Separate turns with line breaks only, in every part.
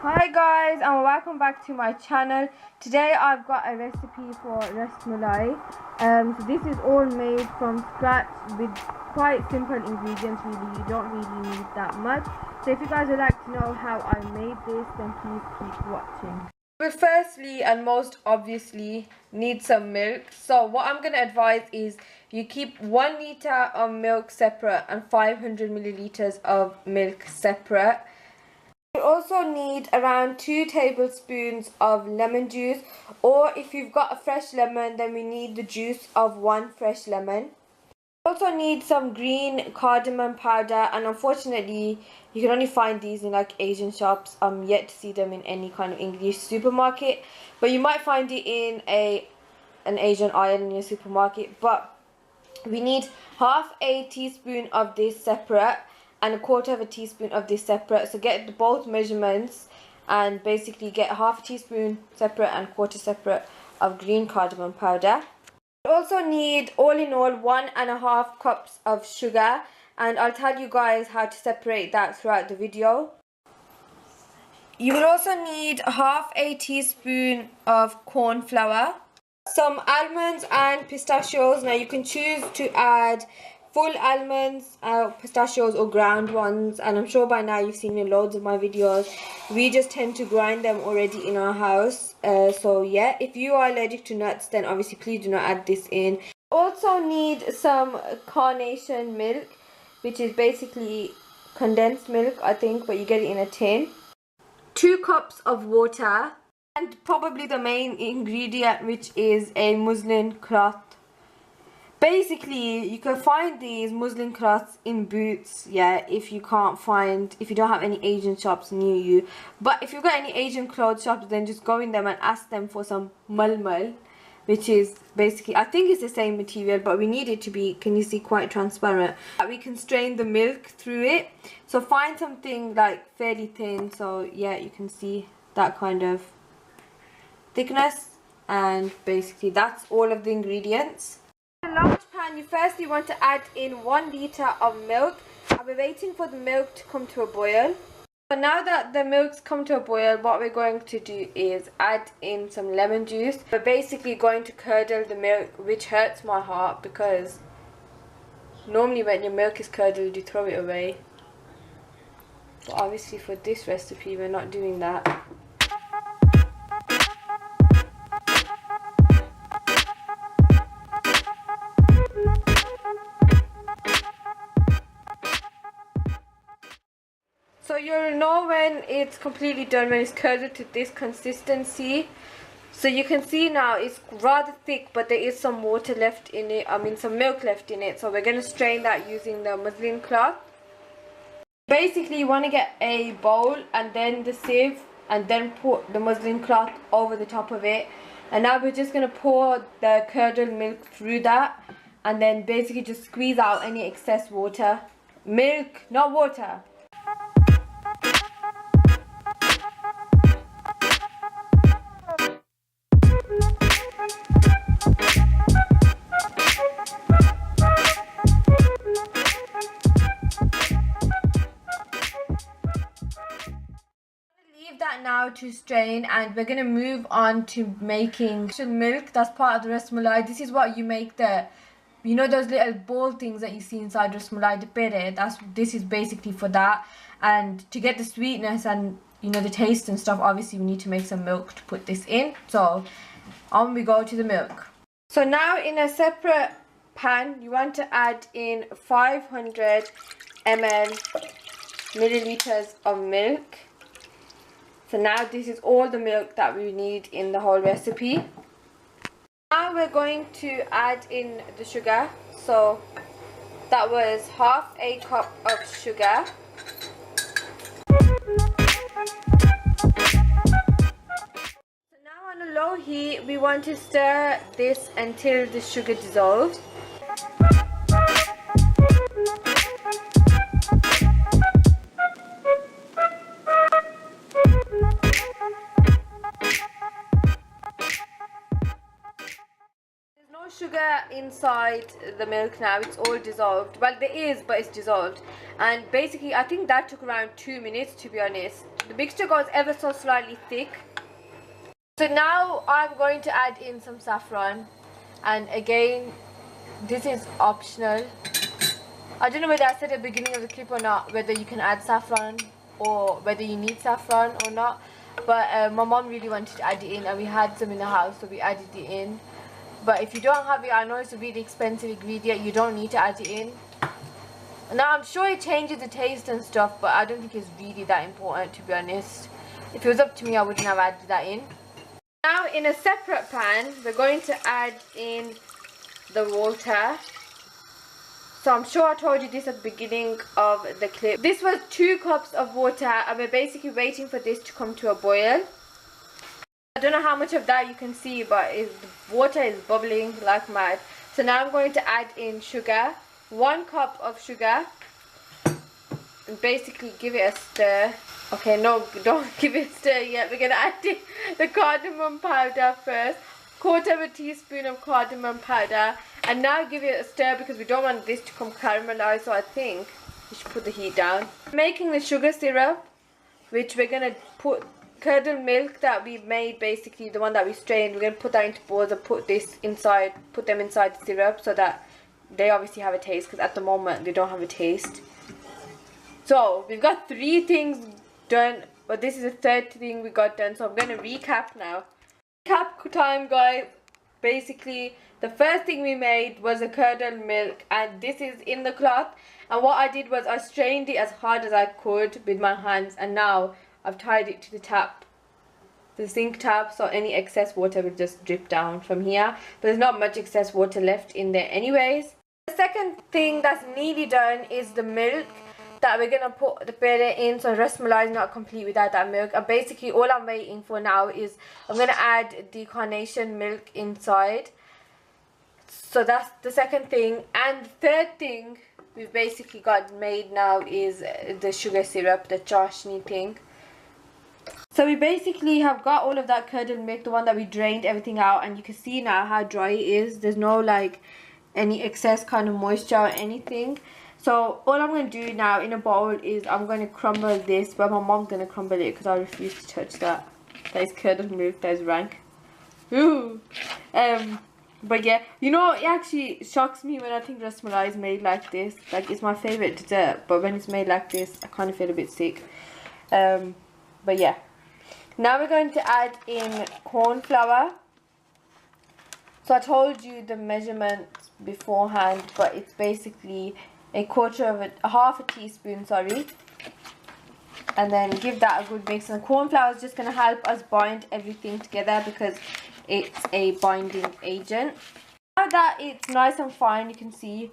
Hi guys, and welcome back to my channel. Today I've got a recipe for Ras Malai. So this is all made from scratch with quite simple ingredients. Really, you don't really need that much. So if you guys would like to know how I made this, then please keep watching. But firstly and most obviously need some milk. So what I'm going to advise is you keep 1 liter of milk separate and 500 milliliters of milk separate. You also need around 2 tablespoons of lemon juice, or if you've got a fresh lemon, then we need the juice of 1 fresh lemon. You also need some green cardamom powder, and unfortunately you can only find these in like Asian shops. I'm yet to see them in any kind of English supermarket, but you might find it in an Asian aisle in your supermarket. But we need half a teaspoon of this separate and 1/4 teaspoon of this separate. So get both measurements and basically get half a teaspoon separate and 1/4 separate of green cardamom powder. You also need all in all 1.5 cups of sugar, and I'll tell you guys how to separate that throughout the video. You will also need half a teaspoon of corn flour, some almonds and pistachios. Now you can choose to add full almonds, pistachios, or ground ones, and I'm sure by now you've seen in loads of my videos. We just tend to grind them already in our house. So yeah, if you are allergic to nuts, then obviously please do not add this in. Also need some carnation milk, which is basically condensed milk, I think, but you get it in a tin. 2 cups of water, and probably the main ingredient, which is a muslin cloth. Basically, you can find these muslin cloths in Boots, yeah, if you don't have any Asian shops near you. But if you've got any Asian clothes shops, then just go in them and ask them for some malmal, which is basically, I think it's the same material, but we need it to be, can you see, quite transparent. We can strain the milk through it. So find something like fairly thin, so yeah, you can see that kind of thickness. And basically that's all of the ingredients. In a large pan, you firstly want to add in 1 liter of milk. I'll be waiting for the milk to come to a boil. So now that the milk's come to a boil, what we're going to do is add in some lemon juice. We're basically going to curdle the milk, which hurts my heart because normally when your milk is curdled you throw it away. But obviously for this recipe we're not doing that. So you'll know when it's completely done, when it's curdled to this consistency. So you can see now it's rather thick, but there is some water left in it, some milk left in it. So we're going to strain that using the muslin cloth. Basically you want to get a bowl and then the sieve, and then put the muslin cloth over the top of it. And now we're just going to pour the curdled milk through that, and then basically just squeeze out any excess water. Milk, not water. Leave that now to strain, and we're going to move on to making milk. That's part of the Ras Malai. This is what you make the, you know, those little ball things that you see inside Ras Malai, the pere. This is basically for that. And to get the sweetness and, you know, the taste and stuff, obviously we need to make some milk to put this in. So on we go to the milk. So now in a separate pan you want to add in 500 milliliters of milk. So now this is all the milk that we need in the whole recipe. Now we're going to add in the sugar. So that was half a cup of sugar. So now on a low heat we want to stir this until the sugar dissolves. Sugar inside the milk now, it's all dissolved. Well, there is, but it's dissolved. And basically I think that took around 2 minutes, to be honest. the mixture goes ever so slightly thick. So now I'm going to add in some saffron, and again this is optional. I don't know whether I said at the beginning of the clip or not, whether you can add saffron or whether you need saffron or not, but my mom really wanted to add it in and we had some in the house, so we added it in. But if you don't have it, I know it's a really expensive ingredient, you don't need to add it in. Now I'm sure it changes the taste and stuff, but I don't think it's really that important, to be honest. If it was up to me, I wouldn't have added that in. Now in a separate pan, we're going to add in the water. So I'm sure I told you this at the beginning of the clip. This was 2 cups of water and we're basically waiting for this to come to a boil. I don't know how much of that you can see, but the water is bubbling like mad. So now I'm going to add in sugar. 1 cup of sugar. And basically give it a stir. Okay, no, don't give it a stir yet. We're going to add in the cardamom powder first. 1/4 teaspoon of cardamom powder, and now give it a stir because we don't want this to come caramelized, so I think we should put the heat down. Making the sugar syrup, which we're going to put curdled milk that we made, basically the one that we strained. We're going to put that into bowls and put them inside the syrup so that they obviously have a taste, because at the moment they don't have a taste. So we've got 3 things done, but this is the 3rd thing we got done, so I'm going to recap now. Recap time, guys. Basically the first thing we made was a curdled milk, and this is in the cloth, and what I did was I strained it as hard as I could with my hands, and now I've tied it to the tap, the sink tap, so any excess water will just drip down from here, but there's not much excess water left in there anyways. The second thing that's nearly done is the milk that we're gonna put the pere in, so Ras Malai is not complete without that milk. And basically all I'm waiting for now is I'm gonna add the carnation milk inside. So that's the second thing. And the 3rd thing we've basically got made now is the sugar syrup, the chashni thing. So we basically have got all of that curdled milk, the one that we drained everything out, and you can see now how dry it is. There's no like any excess kind of moisture or anything. So all I'm going to do now in a bowl is I'm going to crumble this, but my mom's going to crumble it because I refuse to touch that. That is curdled milk, that is rank. Ooh. But yeah, you know, it actually shocks me when I think Ras Malai is made like this. Like, it's my favourite dessert, but when it's made like this, I kind of feel a bit sick. But yeah. Now we're going to add in corn flour. So I told you the measurements beforehand, but it's basically half a teaspoon, sorry, and then give that a good mix. And the corn flour is just going to help us bind everything together because it's a binding agent. Now that it's nice and fine, you can see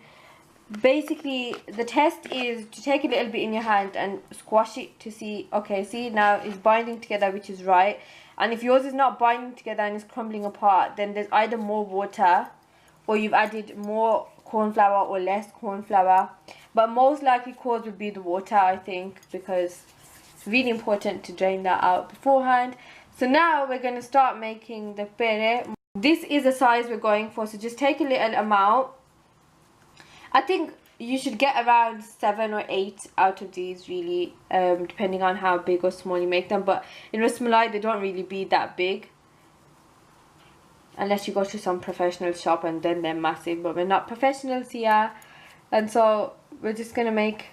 basically the test is to take a little bit in your hand and squash it to see, okay, see now it's binding together, which is right. And if yours is not binding together and it's crumbling apart, then there's either more water or you've added more corn flour or less corn flour, but most likely cause would be the water, I think, because it's really important to drain that out beforehand. So now we're going to start making the pere. This is the size we're going for, so just take a little amount. I think you should get around 7 or 8 out of these, really, depending on how big or small you make them. But in Ras Malai they don't really be that big unless you go to some professional shop, and then they're massive, but we're not professionals here. And so we're just gonna make,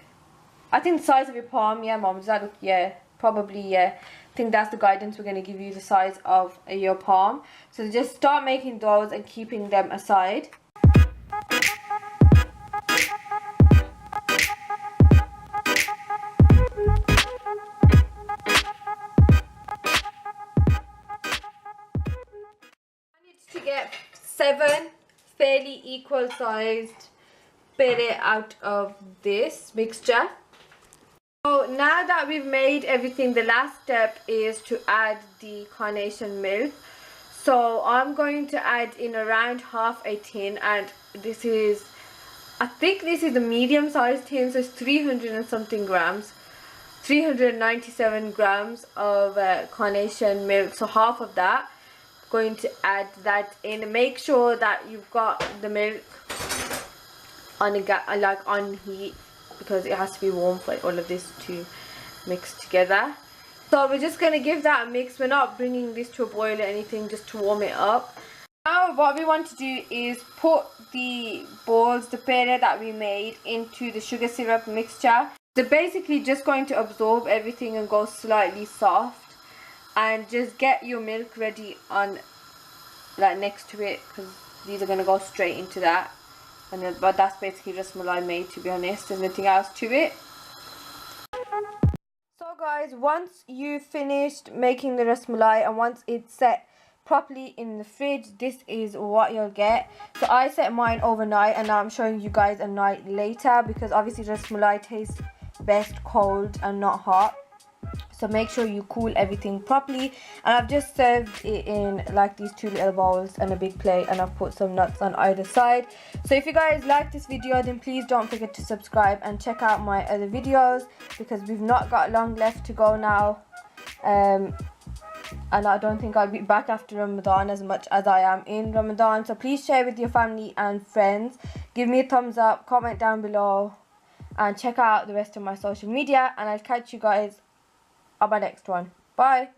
I think, the size of your palm. Yeah, mom, does that look? Yeah, probably. Yeah, I think that's the guidance we're gonna give you, the size of your palm. So just start making those and keeping them aside. To get 7 fairly equal sized pere out of this mixture. So now that we've made everything, the last step is to add the carnation milk. So I'm going to add in around half a tin, and this is, I think this is the medium sized tin, so it's 300 and something grams, 397 grams of carnation milk. So half of that, going to add that in. Make sure that you've got the milk on on heat, because it has to be warm for all of this to mix together. So we're just going to give that a mix. We're not bringing this to a boil or anything, just to warm it up. Now what we want to do is put the balls, the pere that we made, into the sugar syrup mixture. They're basically just going to absorb everything and go slightly soft. And just get your milk ready on, like, next to it, because these are going to go straight into that. And then, but that's basically Ras Malai made, to be honest. There's nothing else to it. So guys, once you've finished making the Ras Malai and once it's set properly in the fridge, this is what you'll get. So I set mine overnight, and now I'm showing you guys a night later, because obviously Ras Malai tastes best cold and not hot. So make sure you cool everything properly. And I've just served it in like these 2 little bowls and a big plate, and I've put some nuts on either side. So if you guys like this video, then please don't forget to subscribe and check out my other videos, because we've not got long left to go now. And I don't think I'll be back after Ramadan as much as I am in Ramadan. So please share with your family and friends. Give me a thumbs up, comment down below, and check out the rest of my social media. And I'll catch you guys on my next one. Bye.